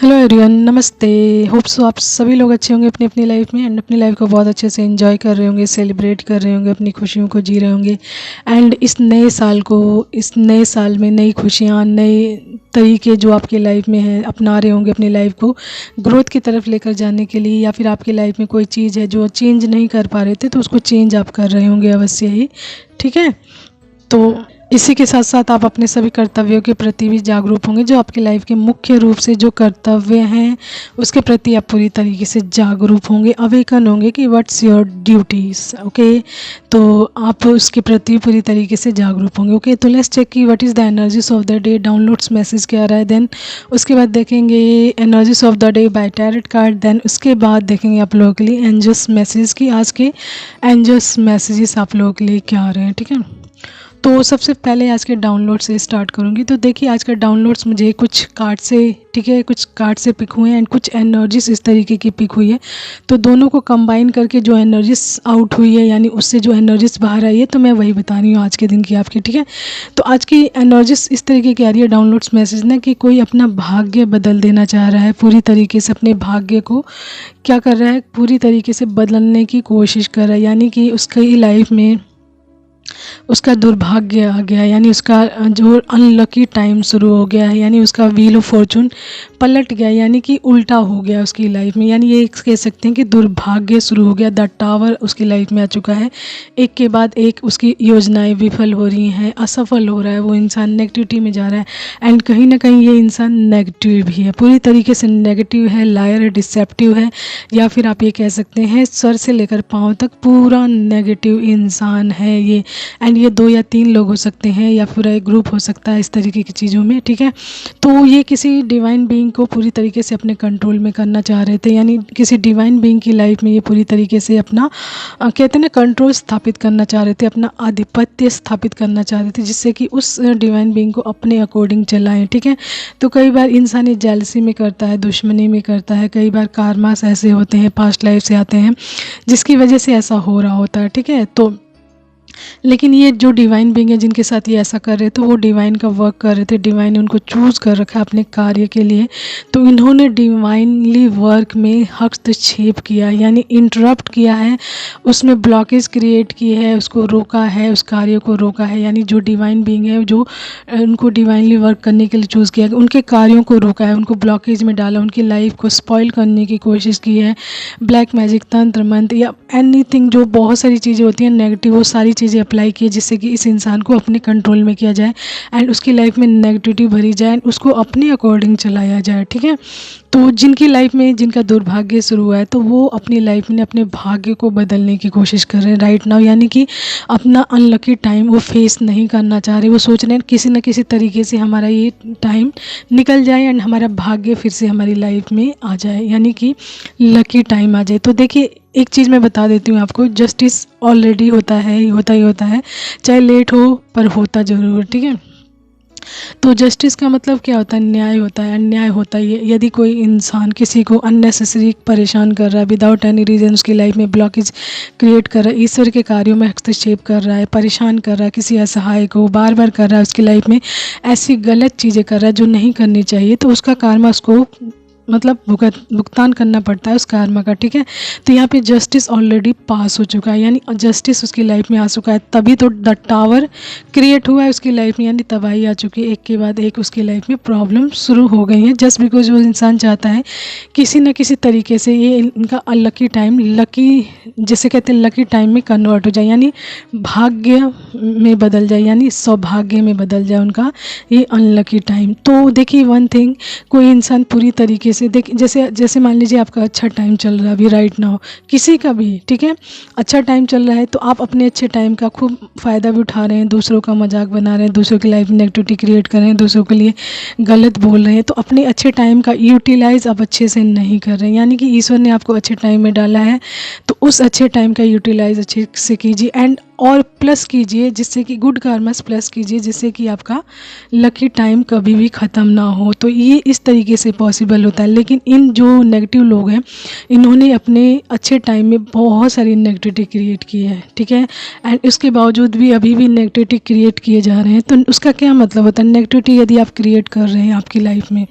Hello everyone, नमस्ते। Hope so आप सभी लोग अच्छे होंगे अपनी अपनी लाइफ में एंड अपनी लाइफ को बहुत अच्छे से एंजॉय कर रहे होंगे, सेलिब्रेट कर रहे होंगे, अपनी खुशियों को जी रहे होंगे। एंड इस नए साल में नई खुशियाँ, नए तरीके जो आपकी लाइफ में हैं अपना रहे होंगे अपनी लाइफ को ग्रोथ की तरफ लेकर जाने के लिए, या फिर आपकी लाइफ में कोई चीज़ है जो चेंज नहीं कर पा रहे थे तो उसको चेंज आप कर रहे होंगे अवश्य ही। ठीक है, तो इसी के साथ साथ आप अपने सभी कर्तव्यों के प्रति भी जागरूक होंगे। जो आपकी लाइफ के मुख्य रूप से जो कर्तव्य हैं उसके प्रति आप पूरी तरीके से जागरूक होंगे, अवेकन होंगे कि व्हाट्स योर ड्यूटीज़। ओके, तो आप उसके प्रति पूरी तरीके से जागरूक होंगे। ओके, तो लेट्स चेक कि what is the energies of the day. Downloads message क्या आ रहा है, देन उसके बाद देखेंगे energies of the day by tarot card. Then उसके बाद देखेंगे आप लोगों के लिए एंजल्स मैसेज की आज के एंजल्स मैसेजेस आप लोगों के लिए क्या आ रहे हैं। ठीक है, तो सबसे पहले आज के डाउनलोड से स्टार्ट करूंगी। तो देखिए आज का डाउनलोड्स मुझे कुछ कार्ड से, ठीक है, कुछ कार्ड से पिक हुए हैं एंड कुछ एनर्जीज इस तरीके की पिक हुई है। तो दोनों को कंबाइन करके जो एनर्जीज आउट हुई है, यानी उससे जो एनर्जीज बाहर आई है, तो मैं वही बता रही हूँ आज के दिन की आपकी। ठीक है, तो आज की एनर्जीज इस तरीके की आ रही है डाउनलोड्स मैसेज ना, कि कोई अपना भाग्य बदल देना चाह रहा है, पूरी तरीके से अपने भाग्य को क्या कर रहा है, पूरी तरीके से बदलने की कोशिश कर रहा है। यानी कि उसकी लाइफ में उसका दुर्भाग्य आ गया, यानी उसका जो अनलकी टाइम शुरू हो गया है, यानी उसका व्हील ऑफ फॉर्चून पलट गया, यानी कि उल्टा हो गया उसकी लाइफ में। यानी ये कह सकते हैं कि दुर्भाग्य शुरू हो गया। द टावर उसकी लाइफ में आ चुका है, एक के बाद एक उसकी योजनाएं विफल हो रही हैं, असफल हो रहा है, वो इंसान नेगेटिविटी में जा रहा है। एंड कहीं ना कहीं ये इंसान नेगेटिव भी है, पूरी तरीके से नेगेटिव है, लायर है, डिसेप्टिव है, या फिर आप ये कह सकते हैं सर से लेकर पाँव तक पूरा नेगेटिव इंसान है ये। एंड ये 2 या 3 लोग हो सकते हैं, या पूरा एक ग्रुप हो सकता है इस तरीके की चीज़ों में। ठीक है, तो ये किसी डिवाइन बीइंग को पूरी तरीके से अपने कंट्रोल में करना चाह रहे थे, यानी किसी डिवाइन बीइंग की लाइफ में ये पूरी तरीके से अपना कहते हैं ना कंट्रोल स्थापित करना चाह रहे थे, अपना आधिपत्य स्थापित करना चाह रहे थे, जिससे कि उस डिवाइन बीइंग को अपने अकॉर्डिंग चलाएं। ठीक है, तो कई बार इंसान ये जेलसी में करता है, दुश्मनी में करता है, कई बार कार्मास ऐसे होते हैं, पास्ट लाइफ से आते हैं, जिसकी वजह से ऐसा हो रहा होता है। ठीक है, तो लेकिन ये जो डिवाइन बीइंग है जिनके साथ ये ऐसा कर रहे थे, वो डिवाइन का वर्क कर रहे थे, डिवाइन ने उनको चूज़ कर रखा है अपने कार्य के लिए। तो इन्होंने डिवाइनली वर्क में हस्तक्षेप किया, यानी इंटरप्ट किया है, उसमें ब्लॉकेज क्रिएट की है, उसको रोका है, उस कार्य को रोका है। यानी जो डिवाइन बीइंग है, जो उनको डिवाइनली वर्क करने के लिए चूज़ किया, उनके कार्यों को रोका है, उनको ब्लॉकेज में डाला, उनकी लाइफ को स्पॉइल करने की कोशिश की है। ब्लैक मैजिक, तंत्र मंत्र या एनीथिंग, जो बहुत सारी चीज़ें होती हैं नेगेटिव, वो सारी चीज़ें अप्लाई किए जिससे कि इस इंसान को अपने कंट्रोल में किया जाए एंड उसकी लाइफ में नेगेटिविटी भरी जाए एंड उसको अपने अकॉर्डिंग चलाया जाए। ठीक है, तो जिनकी लाइफ में जिनका दुर्भाग्य शुरू हुआ है, तो वो अपनी लाइफ में अपने भाग्य को बदलने की कोशिश कर रहे हैं राइट नाउ, यानी कि अपना अनलकी टाइम वो फेस नहीं करना चाह रहे। वो सोच रहे हैं किसी न किसी तरीके से हमारा ये टाइम निकल जाए एंड हमारा भाग्य फिर से हमारी लाइफ में आ जाए, यानी कि लकी टाइम आ जाए। तो देखिए एक चीज़ मैं बता देती हूँ आपको, जस्टिस ऑलरेडी होता है, होता ही होता है, चाहे लेट हो पर होता ज़रूर। ठीक है, तो जस्टिस का मतलब क्या होता है, न्याय होता है, अन्याय होता ही है। यदि कोई इंसान किसी को अननेसेसरी परेशान कर रहा है, विदाउट एनी रीज़न उसकी लाइफ में ब्लॉकेज क्रिएट कर रहा है, ईश्वर के कार्यों में हस्तक्षेप कर रहा है, परेशान कर रहा है, किसी असहाय को बार बार कर रहा है, उसकी लाइफ में ऐसी गलत चीज़ें कर रहा है जो नहीं करनी चाहिए, तो उसका कार्मा उसको मतलब भुगतान करना पड़ता है उस कर्म का। ठीक है, तो यहाँ पे जस्टिस ऑलरेडी पास हो चुका है, यानी जस्टिस उसकी लाइफ में आ चुका है, तभी तो द टावर क्रिएट हुआ है उसकी लाइफ में, यानी तबाही आ चुकी है, एक के बाद एक उसकी लाइफ में प्रॉब्लम शुरू हो गई है। जस्ट बिकॉज वो इंसान चाहता है किसी न किसी तरीके से ये इनका अनलकी टाइम लकी, जैसे कहते हैं लकी टाइम में कन्वर्ट हो जाए, यानी भाग्य में बदल जाए, यानी सौभाग्य में बदल जाए उनका ये अनलकी टाइम। तो देखिए वन थिंग, कोई इंसान पूरी तरीके से देख, जैसे मान लीजिए आपका अच्छा टाइम चल रहा है अभी राइट नाउ, किसी का भी, ठीक है, अच्छा टाइम चल रहा है, तो आप अपने अच्छे टाइम का खूब फ़ायदा भी उठा रहे हैं, दूसरों का मजाक बना रहे हैं, दूसरों की लाइफ में नेगेटिविटी क्रिएट कर रहे हैं, दूसरों के लिए गलत बोल रहे हैं, तो अपने अच्छे टाइम का यूटिलाइज़ आप अच्छे से नहीं कर रहे हैं। यानी कि ईश्वर ने आपको अच्छे टाइम में डाला है, तो उस अच्छे टाइम का यूटिलाइज़ अच्छे से कीजिए एंड और प्लस कीजिए, जिससे कि गुड कार्मास प्लस कीजिए, जिससे कि आपका लकी टाइम कभी भी ख़त्म ना हो। तो ये इस तरीके से पॉसिबल होता है। लेकिन इन जो नेगेटिव लोग हैं, इन्होंने अपने अच्छे टाइम में बहुत सारी नेगेटिविटी क्रिएट की है, ठीक है, एंड उसके बावजूद भी अभी भी नेगेटिविटी क्रिएट किए जा रहे हैं। तो उसका क्या मतलब होता है? नेगेटिविटी यदि आप क्रिएट कर रहे हैं आपकी लाइफ में,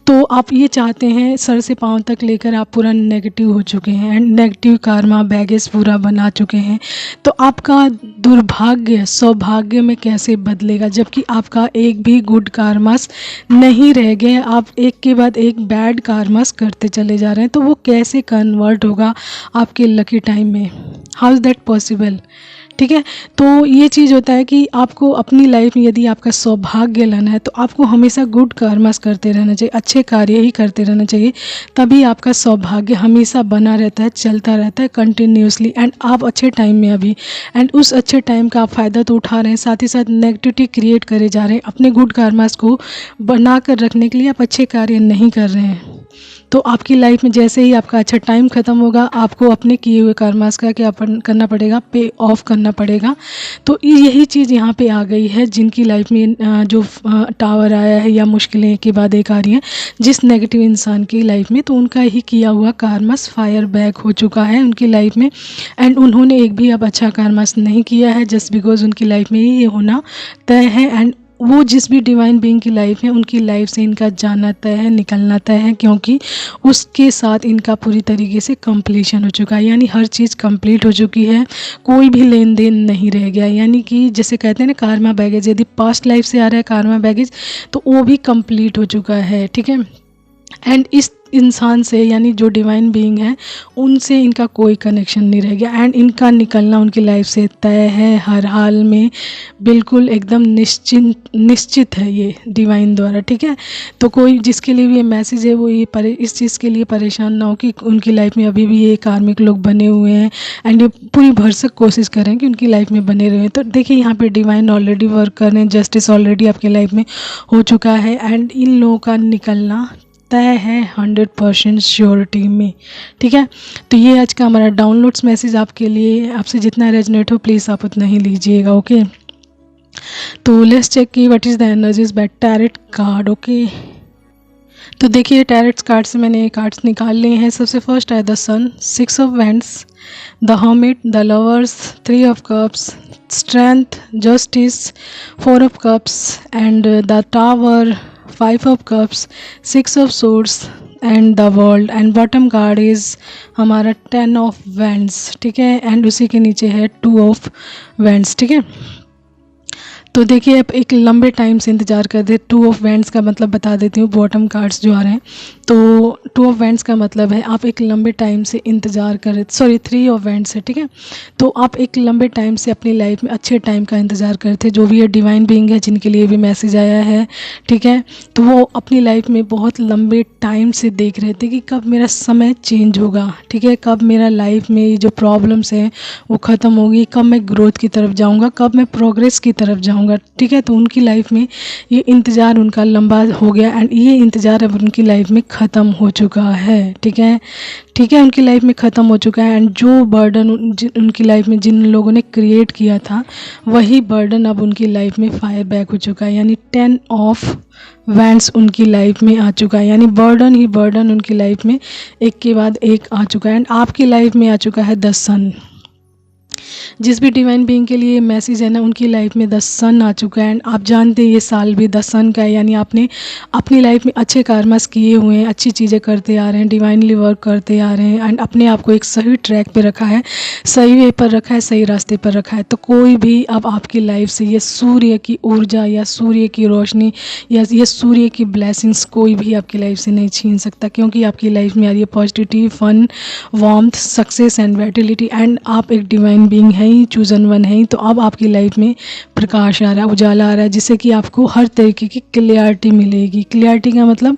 तो आप ये चाहते हैं सर से पाँव तक लेकर आप पूरा नेगेटिव हो चुके हैं एंड नेगेटिव कार्मा बैगेज पूरा बना चुके हैं। तो आपका दुर्भाग्य सौभाग्य में कैसे बदलेगा, जबकि आपका एक भी गुड कार्मास नहीं रह गए, आप एक के बाद एक बैड कार्मास करते चले जा रहे हैं। तो वो कैसे कन्वर्ट होगा आपके लकी टाइम में? How is that possible? ठीक है, तो ये चीज़ होता है कि आपको अपनी लाइफ में यदि आपका सौभाग्य लाना है, तो आपको हमेशा गुड कर्मस करते रहना चाहिए, अच्छे कार्य ही करते रहना चाहिए। तभी आपका सौभाग्य हमेशा बना रहता है, चलता रहता है कंटिन्यूसली। एंड आप अच्छे टाइम में अभी, एंड उस अच्छे टाइम का आप फ़ायदा तो उठा रहे हैं, साथ ही साथ नेगेटिविटी क्रिएट करे जा रहे हैं। अपने गुड कर्मस को बना कर रखने के लिए आप अच्छे कार्य नहीं कर रहे हैं। तो आपकी लाइफ में जैसे ही आपका अच्छा टाइम ख़त्म होगा, आपको अपने किए हुए कर्मास का क्या करना पड़ेगा? पे ऑफ करना पड़ेगा। तो यही चीज़ यहाँ पे आ गई है, जिनकी लाइफ में जो टावर आया है या मुश्किलें एक के बाद एक आ रही हैं जिस नेगेटिव इंसान की लाइफ में, तो उनका ही किया हुआ कर्मास फायर बैक हो चुका है उनकी लाइफ में। एंड उन्होंने एक भी अब अच्छा कर्मास नहीं किया है, जस्ट बिकॉज उनकी लाइफ में ये होना तय है। एंड वो जिस भी डिवाइन बीइंग की लाइफ है, उनकी लाइफ से इनका जाना तय है, निकलना तय है, क्योंकि उसके साथ इनका पूरी तरीके से कंप्लीशन हो चुका है। यानी हर चीज़ कंप्लीट हो चुकी है, कोई भी लेन देन नहीं रह गया। यानी कि जैसे कहते हैं ना कार्मा बैगेज, यदि पास्ट लाइफ से आ रहा है कार्मा बैगेज, तो वो भी कंप्लीट हो चुका है, ठीक है। एंड इस इंसान से, यानी जो डिवाइन बीइंग है, उनसे इनका कोई कनेक्शन नहीं रह गया। एंड इनका निकलना उनकी लाइफ से तय है, हर हाल में बिल्कुल एकदम निश्चित है ये डिवाइन द्वारा, ठीक है। तो कोई जिसके लिए भी ये मैसेज है, वो ये इस चीज़ के लिए परेशान ना हो कि उनकी लाइफ में अभी भी ये कार्मिक लोग बने हुए हैं, एंड ये पूरी भरसक कोशिश करें कि उनकी लाइफ में बने रहें। तो देखिए यहाँ पे डिवाइन ऑलरेडी वर्क कर रहे हैं, जस्टिस ऑलरेडी आपकी लाइफ में हो चुका है, एंड इन लोगों का निकलना तय है 100% श्योरिटी में, ठीक है। तो ये आज का हमारा डाउनलोड्स मैसेज आपके लिए, आपसे जितना रेजोनेट हो प्लीज़ आप उतना ही लीजिएगा, ओके। तो लेट्स चेक की what is the energies by tarot card, okay. तो देखिए टैरेट्स कार्ड से मैंने कार्ड्स निकाल लिए हैं। सबसे फर्स्ट है the sun, 6 of wands, the hermit, the lovers, 3 of cups, strength, justice, 4 of cups, and the tower, 5 of cups, 6 of swords and the world. And bottom card is हमारा 10 of wands, ठीक है। And उसी के नीचे है 2 of wands, ठीक है। तो देखिए आप एक लंबे टाइम से इंतज़ार कर दे। 2 ऑफ वैंड्स का मतलब बता देती हूँ, बॉटम कार्ड्स जो आ रहे हैं। तो 2 ऑफ वैंड्स का मतलब है आप एक लंबे टाइम से इंतज़ार कर रहे, सॉरी 3 ऑफ वैंड्स है, ठीक है। तो आप एक लंबे टाइम से अपनी लाइफ में अच्छे टाइम का इंतज़ार करते, जो भी ये डिवाइन बीइंग है जिनके लिए भी मैसेज आया है, ठीक है। तो वो अपनी लाइफ में बहुत लंबे टाइम से देख रहे थे कि कब मेरा समय चेंज होगा, ठीक है, कब मेरा लाइफ में जो प्रॉब्लम्स हैं वो ख़त्म होगी, कब मैं ग्रोथ की तरफ जाऊँगा, कब मैं प्रोग्रेस की तरफ जाऊँगा, ठीक है। तो उनकी लाइफ में ये इंतज़ार उनका लंबा हो गया, एंड ये इंतज़ार अब उनकी लाइफ में ख़त्म हो चुका है, ठीक है, ठीक है। उनकी लाइफ में ख़त्म हो चुका है। एंड जो बर्डन उनकी लाइफ में जिन लोगों ने क्रिएट किया था, वही बर्डन अब उनकी लाइफ में फायर बैक हो चुका है। यानी 10 ऑफ वैंड्स उनकी लाइफ में आ चुका है, यानी बर्डन ही बर्डन उनकी लाइफ में एक के बाद एक आ चुका है। एंड आपकी लाइफ में आ चुका है द सन। जिस भी डिवाइन बीइंग के लिए मैसेज है ना, उनकी लाइफ में द सन आ चुका है। एंड आप जानते हैं ये साल भी द सन का है, यानी आपने अपनी लाइफ में अच्छे कर्मस किए हुए हैं, अच्छी चीज़ें करते आ रहे हैं, डिवाइनली वर्क करते आ रहे हैं, एंड अपने आप को एक सही ट्रैक पे रखा है, सही वे पर रखा है, सही रास्ते पर रखा है। तो कोई भी अब आपकी लाइफ से ये सूर्य की ऊर्जा या सूर्य की रोशनी या ये सूर्य की ब्लेसिंग्स कोई भी आपकी लाइफ से नहीं छीन सकता, क्योंकि आपकी लाइफ में आ रही है positivity, fun, warmth, success and vitality. And आप एक डिवाइन बीइंग है ही, चूजन वन है ही। तो अब आपकी लाइफ में प्रकाश आ रहा है, उजाला आ रहा है, जिससे कि आपको हर तरीके की क्लियरिटी मिलेगी। क्लियरिटी का मतलब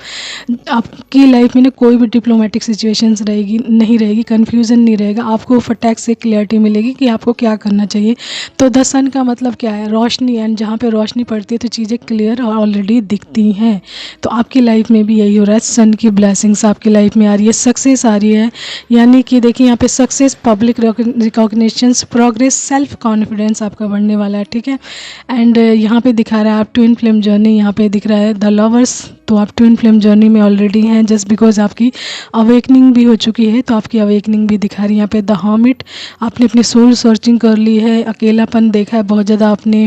आपकी लाइफ में ना कोई भी डिप्लोमेटिक सिचुएशंस रहेगी नहीं रहेगी, कन्फ्यूज़न नहीं रहेगा, आपको फटाक से क्लियरिटी मिलेगी कि आपको क्या करना चाहिए। तो द सन का मतलब क्या है? रोशनी। एंड जहाँ पे रोशनी पड़ती है तो चीज़ें क्लियर और ऑलरेडी दिखती हैं। तो आपकी लाइफ में भी यही हो रहा है, सन की ब्लेसिंग्स आपकी लाइफ में आ रही है, सक्सेस आ रही है। यानी कि देखिए यहाँ पे success, public recognitions, progress, self confidence आपका बढ़ने वाला है, ठीक है। एंड यहाँ पे दिखा रहा है आप ट्विन फ्लेम जर्नी, यहाँ पे दिख रहा है द लवर्स, तो आप ट्विन फ्लेम जर्नी में ऑलरेडी हैं जस्ट बिकॉज आपकी अवेकनिंग भी हो चुकी है, तो आपकी अवेकनिंग भी दिखा रही है। यहाँ पे द हर्मिट, आपने अपनी सोल सर्चिंग कर ली है, अकेलापन देखा है बहुत ज़्यादा आपने,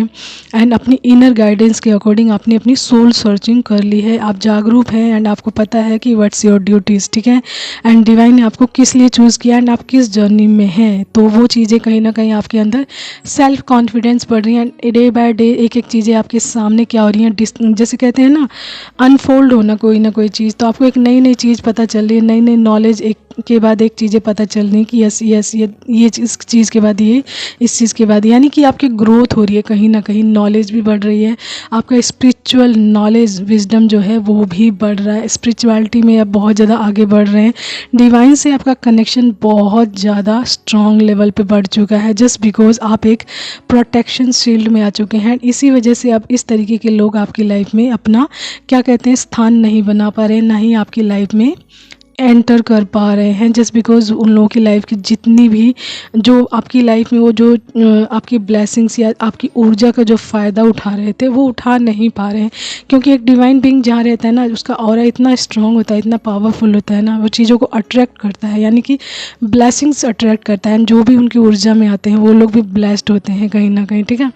एंड अपनी इनर गाइडेंस के अकॉर्डिंग आपने अपनी सोल सर्चिंग कर ली है। आप जागरूक हैं एंड आपको पता है कि व्हाट्स योर ड्यूटीज़, ठीक है। एंड डिवाइन ने आपको किस लिए चूज़ किया एंड आप किस जर्नी में हैं, तो वो चीज़ें कहीं ना कहीं आपके अंदर सेल्फ कॉन्फिडेंस बढ़ रही हैं। डे बाय डे एक एक चीज़ें आपके सामने क्या हो रही हैं, जैसे कहते हैं ना अनफोल्ड होना कोई ना कोई चीज़, तो आपको एक नई नई चीज़ पता चल रही है, नई नई नॉलेज एक के बाद एक चीज़ें पता चल रही हैं कि यस यस ये इस चीज़ के बाद ये, इस चीज़ के बाद, यानी कि आपकी ग्रोथ हो रही है, कहीं ना कहीं नॉलेज भी बढ़ रही है, आपका स्पिरिचुअल नॉलेज विजडम जो है वो भी बढ़ रहा है, स्पिरिचुअलिटी में आप बहुत ज़्यादा आगे बढ़ रहे हैं। डिवाइन से आपका कनेक्शन बहुत ज़्यादा स्ट्रॉन्ग लेवल पे बढ़ चुका है जस्ट बिकॉज आप एक प्रोटेक्शन शील्ड में आ चुके हैं। इसी वजह से अब इस तरीके के लोग आपकी लाइफ में अपना क्या कहते हैं स्थान नहीं बना पा रहे, ना ही आपकी लाइफ में एंटर कर पा रहे हैं, जस्ट बिकॉज उन लोगों की लाइफ की जितनी भी जो आपकी लाइफ में वो जो आपकी ब्लेसिंग्स या आपकी ऊर्जा का जो फ़ायदा उठा रहे थे वो उठा नहीं पा रहे हैं, क्योंकि एक डिवाइन बीइंग जहाँ रहता है ना उसका ऑरा इतना स्ट्रांग होता है, इतना पावरफुल होता है ना, वो चीज़ों को अट्रैक्ट करता है, यानी कि ब्लेसिंग्स अट्रैक्ट करता है, जो भी उनकी ऊर्जा में आते हैं वो लोग भी ब्लेस्ड होते हैं कहीं ना कहीं, ठीक है।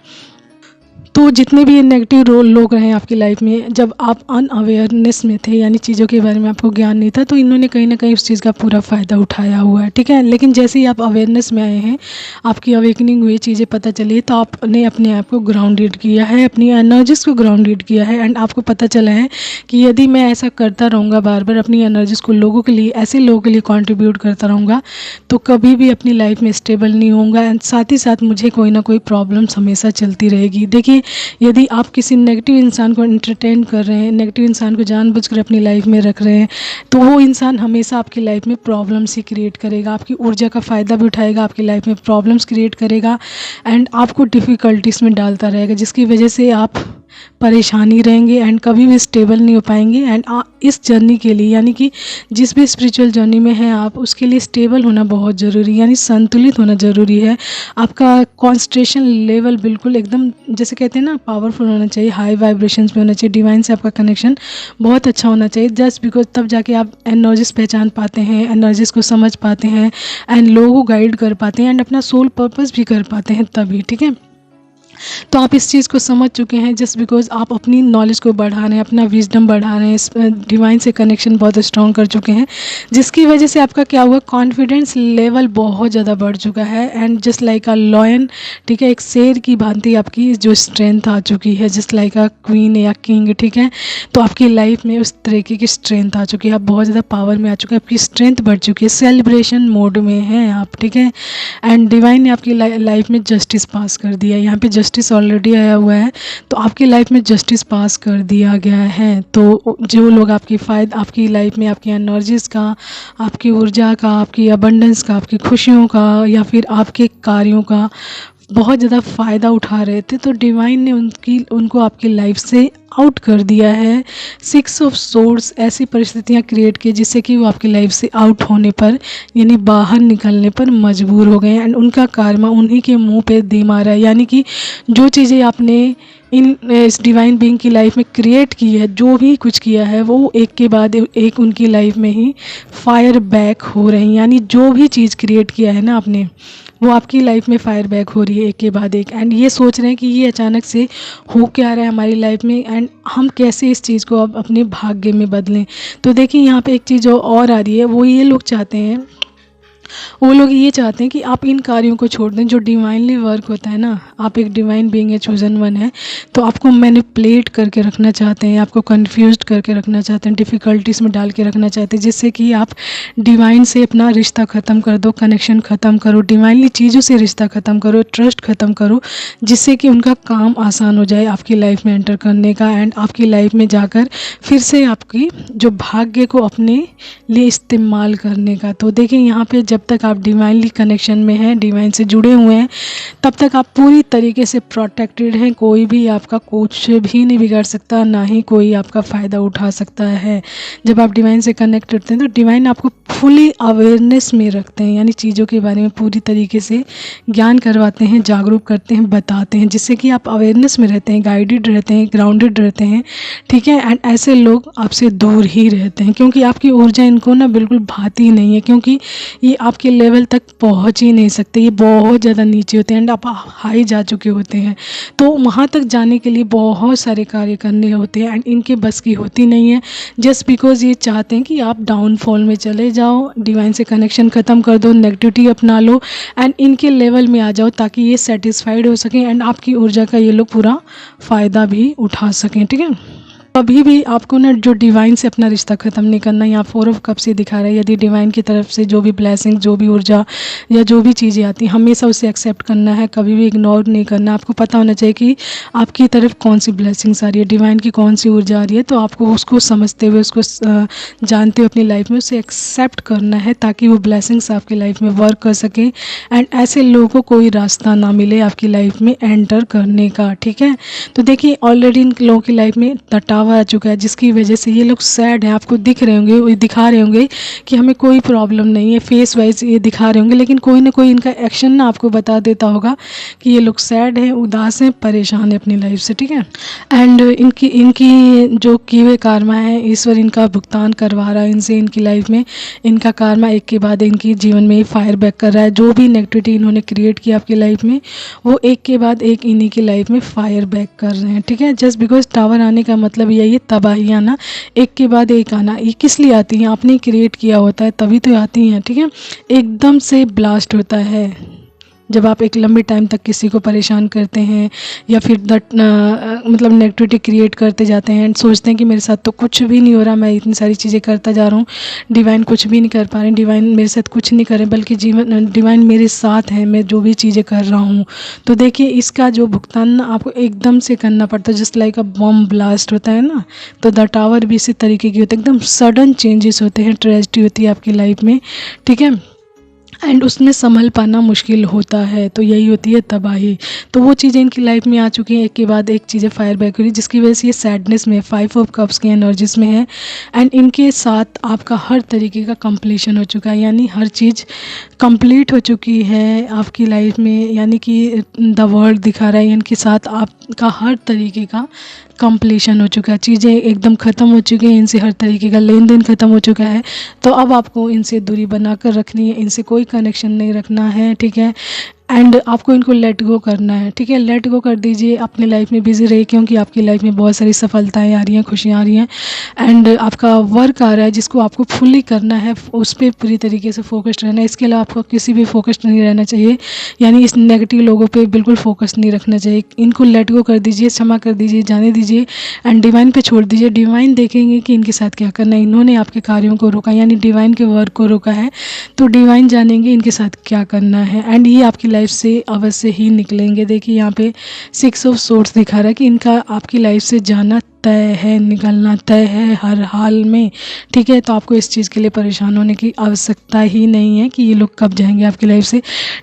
तो जितने भी नेगेटिव लोग रहे आपकी लाइफ में, जब आप अनअवेयरनेस में थे यानी चीज़ों के बारे में आपको ज्ञान नहीं था, तो इन्होंने कहीं ना कहीं उस चीज़ का पूरा फ़ायदा उठाया हुआ है, ठीक है। लेकिन जैसे ही आप अवेयरनेस में आए हैं, आपकी अवेकनिंग हुई, चीज़ें पता चली, तो आपने अपने आप को ग्राउंडेड किया है, अपनी एनर्जीज़ को ग्राउंडेड किया है, एंड आपको पता चला है कि यदि मैं ऐसा करता रहूँगा, बार बार अपनी एनर्जीज़ को लोगों के लिए, ऐसे लोगों के लिए कॉन्ट्रीब्यूट करता रहूँगा, तो कभी भी अपनी लाइफ में स्टेबल नहीं होऊंगा, एंड साथ ही साथ मुझे कोई ना कोई प्रॉब्लम्स हमेशा चलती रहेगी। देखिए, यदि आप किसी नेगेटिव इंसान को एंटरटेन कर रहे हैं, नेगेटिव इंसान को जानबूझकर अपनी लाइफ में रख रहे हैं, तो वो इंसान हमेशा आपकी लाइफ में प्रॉब्लम्स ही क्रिएट करेगा, आपकी ऊर्जा का फ़ायदा भी उठाएगा, आपकी लाइफ में प्रॉब्लम्स क्रिएट करेगा, एंड आपको डिफ़िकल्टीज़ में डालता रहेगा, जिसकी वजह से आप परेशानी रहेंगे एंड कभी भी स्टेबल नहीं हो पाएंगे। एंड इस जर्नी के लिए, यानी कि जिस भी स्पिरिचुअल जर्नी में हैं आप, उसके लिए स्टेबल होना बहुत ज़रूरी है, यानी संतुलित होना ज़रूरी है। आपका कॉन्सेंट्रेशन लेवल बिल्कुल एकदम जैसे कहते हैं ना पावरफुल होना चाहिए, हाई वाइब्रेशंस में होना चाहिए, डिवाइन से आपका कनेक्शन बहुत अच्छा होना चाहिए, जस्ट बिकॉज तब जाके आप एनर्जीज पहचान पाते हैं, एनर्जीज को समझ पाते हैं, एंड लोगों को गाइड कर पाते हैं, एंड अपना सोल पर्पस भी कर पाते हैं तभी, ठीक है। तो आप इस चीज़ को समझ चुके हैं जस्ट बिकॉज आप अपनी नॉलेज को बढ़ा रहे हैं, अपना विजडम बढ़ा रहे हैं, डिवाइन से कनेक्शन बहुत स्ट्रॉन्ग कर चुके हैं, जिसकी वजह से आपका क्या हुआ, कॉन्फिडेंस लेवल बहुत ज़्यादा बढ़ चुका है, and just like a lion, ठीक है, एक शेर की भांति आपकी जो स्ट्रेंथ आ चुकी है, जस्ट लाइक अ क्वीन या किंग, ठीक है। तो आपकी लाइफ में उस तरीके की स्ट्रेंथ आ चुकी है, आप बहुत ज़्यादा पावर में आ चुके हैं, आपकी स्ट्रेंथ बढ़ चुकी है, सेलिब्रेशन मोड में हैं आप, ठीक है। एंड डिवाइन ने आपकी लाइफ में जस्टिस पास कर दिया है, यहाँ पे जस्टिस ऑलरेडी आया हुआ है, तो आपकी लाइफ में जस्टिस पास कर दिया गया है। तो जो लोग आपकी लाइफ में आपकी एनर्जीज़ का, आपकी ऊर्जा का, आपकी अबंडेंस का, आपकी खुशियों का, या फिर आपके कार्यों का बहुत ज़्यादा फ़ायदा उठा रहे थे, तो डिवाइन ने उनको आपकी लाइफ से आउट कर दिया है। 6 ऑफ सोर्ड्स ऐसी परिस्थितियाँ क्रिएट की जिससे कि वो आपकी लाइफ से आउट होने पर, यानी बाहर निकलने पर मजबूर हो गए, एंड उनका कार्मा उन्हीं के मुंह पे दे मारा है, यानी कि जो चीज़ें आपने इस डिवाइन बीइंग की लाइफ में क्रिएट की है, जो भी कुछ किया है, वो एक के बाद एक उनकी लाइफ में ही फायर बैक हो रही हैं, यानी जो भी चीज़ क्रिएट किया है ना आपने, वो आपकी लाइफ में फायर बैक हो रही है एक के बाद एक, एंड ये सोच रहे हैं कि ये अचानक से हो क्या रहा है हमारी लाइफ में, एंड हम कैसे इस चीज़ को अब अपने भाग्य में बदलें। तो देखिए यहाँ पे एक चीज़ और आ रही है, वो ये लोग चाहते हैं, वो लोग ये चाहते हैं कि आप इन कार्यों को छोड़ दें जो डिवाइनली वर्क होता है ना। आप एक डिवाइन बीइंग है, चूजन वन है, तो आपको मैनिपुलेट करके रखना चाहते हैं, आपको कंफ्यूज्ड करके रखना चाहते हैं, डिफ़िकल्टीज़ में डाल के रखना चाहते हैं, जिससे कि आप डिवाइन से अपना रिश्ता ख़त्म कर दो, कनेक्शन ख़त्म करो, डिवाइनली चीज़ों से रिश्ता ख़त्म करो, ट्रस्ट ख़त्म करो, जिससे कि उनका काम आसान हो जाए आपकी लाइफ में एंटर करने का, एंड आपकी लाइफ में जाकर फिर से आपकी जो भाग्य को अपने लिए इस्तेमाल करने का। तो देखिए यहाँ पे जब तक तक आप डिवाइनली कनेक्शन में हैं, डिवाइन से जुड़े हुए हैं, तब तक आप पूरी तरीके से प्रोटेक्टेड हैं। कोई भी आपका कुछ भी नहीं बिगाड़ सकता, ना ही कोई आपका फ़ायदा उठा सकता है। जब आप डिवाइन से कनेक्ट करते हैं तो डिवाइन आपको फुली अवेयरनेस में रखते हैं, यानी चीज़ों के बारे में पूरी तरीके से ज्ञान करवाते हैं, जागरूक करते हैं, बताते हैं, जिससे कि आप अवेयरनेस में रहते हैं, गाइडेड रहते हैं, ग्राउंडेड रहते हैं, ठीक है। एंड ऐसे लोग आपसे दूर ही रहते हैं, क्योंकि आपकी ऊर्जा इनको ना बिल्कुल भाती ही नहीं है, क्योंकि ये आपके लेवल तक पहुंच ही नहीं सकते, ये बहुत ज़्यादा नीचे होते हैं एंड आप हाई जा चुके होते हैं। तो वहाँ तक जाने के लिए बहुत सारे कार्य करने होते हैं एंड इनके बस की होती नहीं है, जस्ट बिकॉज ये चाहते हैं कि आप डाउनफॉल में चले जाओ, डिवाइन से कनेक्शन ख़त्म कर दो, नेगेटिविटी अपना लो एंड इनके लेवल में आ जाओ, ताकि ये सेटिस्फाइड हो सकें एंड आपकी ऊर्जा का ये लोग पूरा फ़ायदा भी उठा सकें, ठीक है। कभी भी आपको ना जो डिवाइन से अपना रिश्ता ख़त्म नहीं करना। यहाँ 4 ऑफ कप्स से दिखा रहा है, यदि डिवाइन की तरफ से जो भी ब्लेसिंग, जो भी ऊर्जा या जो भी चीज़ें आती हैं, हमेशा उसे एक्सेप्ट करना है, कभी भी इग्नोर नहीं करना। आपको पता होना चाहिए कि आपकी तरफ कौन सी ब्लेसिंग्स आ रही है, डिवाइन की कौन सी ऊर्जा आ रही है, तो आपको उसको समझते हुए, उसको जानते हुए अपनी लाइफ में उसे एक्सेप्ट करना है, ताकि वो ब्लेसिंग्स आपकी लाइफ में वर्क कर सकें एंड ऐसे लोगों को कोई रास्ता ना मिले आपकी लाइफ में एंटर करने का, ठीक है। तो देखिए ऑलरेडी इन लोगों की लाइफ में टावर आ चुका है, जिसकी वजह से ये लोग सैड हैं। आपको दिख रहे होंगे, वो दिखा रहे होंगे कि हमें कोई प्रॉब्लम नहीं है, फेस वाइज ये दिखा रहे होंगे, लेकिन कोई ना कोई इनका एक्शन ना आपको बता देता होगा कि ये लोग सैड हैं, उदास हैं, परेशान हैं अपनी लाइफ से, ठीक है। एंड इनकी जो किए हुए कार्मा है, ईश्वर इनका भुगतान करवा रहा है इनसे, इनकी लाइफ में इनका कार्मा एक के बाद इनकी जीवन में फायर बैक कर रहा है। जो भी नेगेटिविटी इन्होंने क्रिएट किया आपकी लाइफ में, वो एक के बाद एक इन्हीं की लाइफ में फायर बैक कर रहे हैं, ठीक है। जस्ट बिकॉज टावर आने का मतलब यही है, तबाही आना, एक के बाद एक आना। ये किस लिए आती हैं? आपने क्रिएट किया होता है तभी तो आती हैं, ठीक है। एकदम से ब्लास्ट होता है जब आप एक लंबे टाइम तक किसी को परेशान करते हैं या फिर मतलब नेगेटिविटी क्रिएट करते जाते हैं एंड सोचते हैं कि मेरे साथ तो कुछ भी नहीं हो रहा, मैं इतनी सारी चीज़ें करता जा रहा हूँ, डिवाइन कुछ भी नहीं कर पा रहे, डिवाइन मेरे साथ कुछ नहीं कर रहे, बल्कि डिवाइन मेरे साथ है, मैं जो भी चीज़ें कर रहा हूँ। तो देखिए इसका जो भुगतान आपको एकदम से करना पड़ता है, just like a bomb blast होता है ना, तो द टावर भी इसी तरीके की होती है। एकदम सडन चेंजेस होते हैं, ट्रेजेडी होती है आपकी लाइफ में, ठीक है, एंड उसमें संभल पाना मुश्किल होता है, तो यही होती है तबाही। तो वो चीज़ें इनकी लाइफ में आ चुकी हैं, एक के बाद एक चीज़ें फायर बैक हो रही, जिसकी वजह से ये सैडनेस में, 5 ऑफ कप्स की एनर्जीज में है एंड इनके साथ आपका हर तरीके का कंप्लीशन हो चुका है, यानी हर चीज़ कंप्लीट हो चुकी है आपकी लाइफ में, यानी कि द वर्ल्ड दिखा रहा है इनके साथ आपका हर तरीके का कंप्लीशन हो चुका है, चीज़ें एकदम ख़त्म हो चुकी हैं, इनसे हर तरीके का लेन देन ख़त्म हो चुका है। तो अब आपको इनसे दूरी बना कर रखनी है, इनसे कोई कनेक्शन नहीं रखना है, ठीक है। एंड आपको इनको लेट गो करना है, ठीक है, लेट गो कर दीजिए, अपनी लाइफ में बिजी रहिए, क्योंकि आपकी लाइफ में बहुत सारी सफलताएं आ रही हैं, खुशियाँ आ रही हैं एंड आपका वर्क आ रहा है जिसको आपको फुली करना है, उस पर पूरी तरीके से फोकस्ड रहना है। इसके अलावा आपको किसी भी फोकस्ड नहीं रहना चाहिए, यानी इस नेगेटिव लोगों पे बिल्कुल फोकस नहीं रखना चाहिए। इनको लेट गो कर दीजिए, क्षमा कर दीजिए, जाने दीजिए एंड डिवाइन पे छोड़ दीजिए। डिवाइन देखेंगे कि इनके साथ क्या करना है, इन्होंने आपके कार्यों को रोका, यानी डिवाइन के वर्क को रोका है, तो डिवाइन जानेंगे इनके साथ क्या करना है एंड ये आपकी लाइफ से अवश्य ही निकलेंगे। देखिए यहाँ पे 6 ऑफ सोर्ड्स दिखा रहा है कि इनका आपकी लाइफ से जाना तय है, निकलना तय है हर हाल में, ठीक है। तो आपको इस चीज़ के लिए परेशान होने की आवश्यकता ही नहीं है कि ये लोग कब जाएंगे आपकी लाइफ से,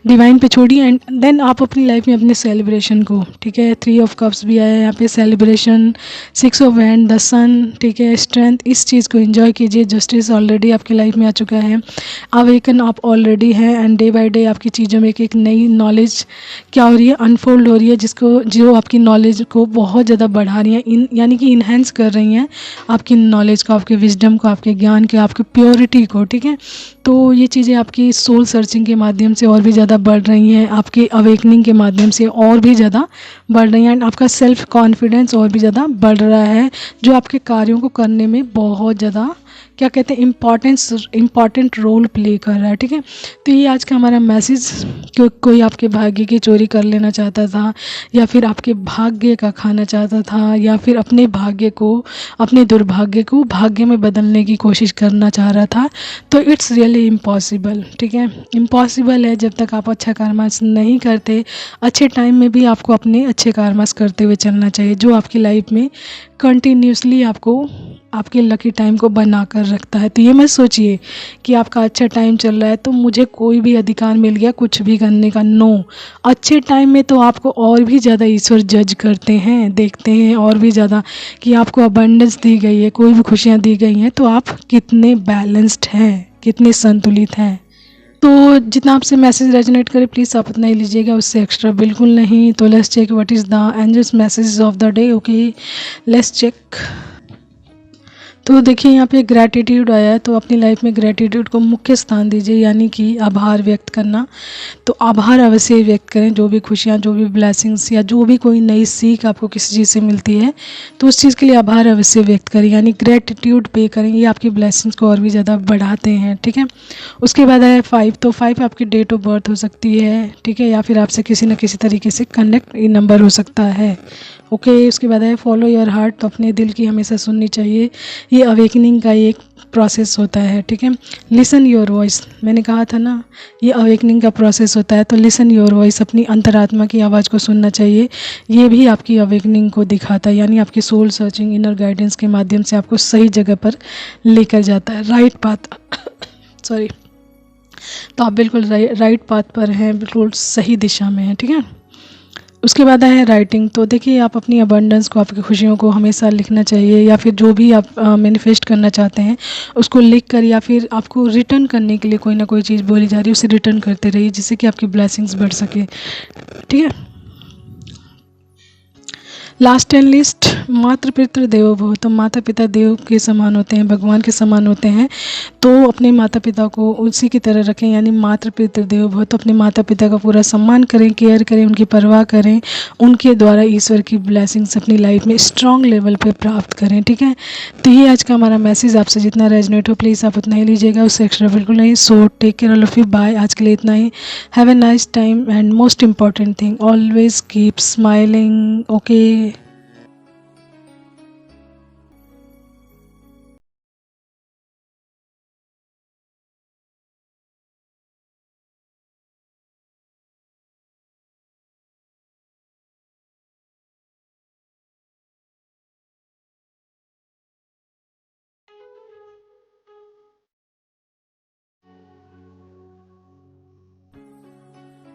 डिवाइन पे छोड़िए एंड देन आप अपनी लाइफ में अपने सेलिब्रेशन को, ठीक है, 3 ऑफ कप्स भी आया है यहाँ पे, सेलिब्रेशन, 6 ऑफ हैंड, द सन, ठीक है, स्ट्रेंथ, इस चीज़ को एंजॉय कीजिए। जस्टिस ऑलरेडी आपकी लाइफ में आ चुका है, अवेकन आप ऑलरेडी हैं एंड डे बाय डे आपकी चीज़ों में एक नई नॉलेज क्या हो रही है, अनफोल्ड हो रही है, जो आपकी नॉलेज को बहुत ज़्यादा बढ़ा रही है, यानी कि इन्हेंस कर रही हैं आपकी नॉलेज को, आपके विजडम को, आपके ज्ञान के, आपकी प्योरिटी को, ठीक है। तो ये चीज़ें आपकी सोल सर्चिंग के माध्यम से और भी ज़्यादा बढ़ रही हैं, आपके अवेकनिंग के माध्यम से और भी ज़्यादा बढ़ रही हैं एंड आपका सेल्फ कॉन्फिडेंस और भी ज़्यादा बढ़ रहा है, जो आपके कार्यों को करने में बहुत ज़्यादा क्या कहते हैं इम्पॉर्टेंट रोल प्ले कर रहा है, ठीक है। तो ये आज का हमारा मैसेज, कोई आपके भाग्य की चोरी कर लेना चाहता था या फिर आपके भाग्य का खाना चाहता था या फिर अपने भाग्य को, अपने दुर्भाग्य को भाग्य में बदलने की कोशिश करना चाह रहा था, तो इट्स रियली इम्पॉसिबल, ठीक है। इम्पॉसिबल है जब तक आप अच्छा कर्मास नहीं करते। अच्छे टाइम में भी आपको अपने अच्छे कर्मास करते हुए चलना चाहिए, जो आपकी लाइफ में कंटिन्यूसली आपको आपके लकी टाइम को बना कर रखता है। तो ये मत सोचिए कि आपका अच्छा टाइम चल रहा है तो मुझे कोई भी अधिकार मिल गया कुछ भी करने का। नो, अच्छे टाइम में तो आपको और भी ज़्यादा ईश्वर जज करते हैं, देखते हैं और भी ज़्यादा कि आपको अबंडेंस दी गई है, कोई भी खुशियाँ दी गई हैं, तो आप कितने बैलेंस्ड हैं, कितने संतुलित हैं। तो जितना आपसे मैसेज रेजोनेट करे प्लीज़ आप उतना ही लीजिएगा, उससे एक्स्ट्रा बिल्कुल नहीं। तो let's check what is the angels messages of the day. Okay, let's check. तो देखिए यहाँ पे ग्रैटिट्यूड आया है, तो अपनी लाइफ में ग्रैटिट्यूड को मुख्य स्थान दीजिए, यानी कि आभार व्यक्त करना। तो आभार अवश्य व्यक्त करें, जो भी खुशियाँ, जो भी ब्लेसिंग्स या जो भी कोई नई सीख आपको किसी चीज़ से मिलती है तो उस चीज़ के लिए आभार अवश्य व्यक्त करें, यानी ग्रैटिट्यूड पे करें। ये आपकी ब्लेसिंग्स को और भी ज़्यादा बढ़ाते हैं, ठीक है। उसके बाद है 5। तो 5 आपकी डेट ऑफ बर्थ हो सकती है, ठीक है, या फिर आपसे किसी न किसी तरीके से कनेक्ट ये नंबर हो सकता है। ओके, उसके बाद है फॉलो योर हार्ट। तो अपने दिल की हमेशा सुननी चाहिए, ये अवेकनिंग का एक प्रोसेस होता है, ठीक है। लिसन योर वॉइस, मैंने कहा था ना ये अवेकनिंग का प्रोसेस होता है। तो लिसन योर वॉइस, अपनी अंतरात्मा की आवाज़ को सुनना चाहिए, ये भी आपकी अवेकनिंग को दिखाता है, यानी आपकी सोल सर्चिंग इनर गाइडेंस के माध्यम से आपको सही जगह पर लेकर जाता है, राइट पाथ सॉरी। तो आप बिल्कुल राइट पाथ पर हैं, बिल्कुल सही दिशा में हैं, ठीक है। उसके बाद है राइटिंग। तो देखिए आप अपनी अबंडेंस को, आपकी खुशियों को हमेशा लिखना चाहिए, या फिर जो भी आप मैनिफेस्ट करना चाहते हैं उसको लिख कर, या फिर आपको रिटर्न करने के लिए कोई ना कोई चीज़ बोली जा रही है उसे रिटर्न करते रहिए, जिससे कि आपकी ब्लेसिंग्स बढ़ सके, ठीक है। लास्ट एंड लिस्ट, मातृ पितृ देवो भव। तो माता पिता देव के समान होते हैं, भगवान के समान होते हैं, तो अपने माता पिता को उसी की तरह रखें, यानी मातृ पितृ देवो भव। तो अपने माता पिता का पूरा सम्मान करें, केयर करें, उनकी परवाह करें, उनके द्वारा ईश्वर की ब्लेसिंग्स अपनी लाइफ में स्ट्रॉन्ग लेवल पे प्राप्त करें, ठीक है। तो ये आज का हमारा मैसेज, आपसे जितना रेजोनेट हो प्लीज़ आप उतना ही लीजिएगा, उससे एक्स्ट्रा बिल्कुल नहीं। So take care all of you, bye. आज के लिए इतना ही। Have a nice time and most important thing, always keep smiling. Okay.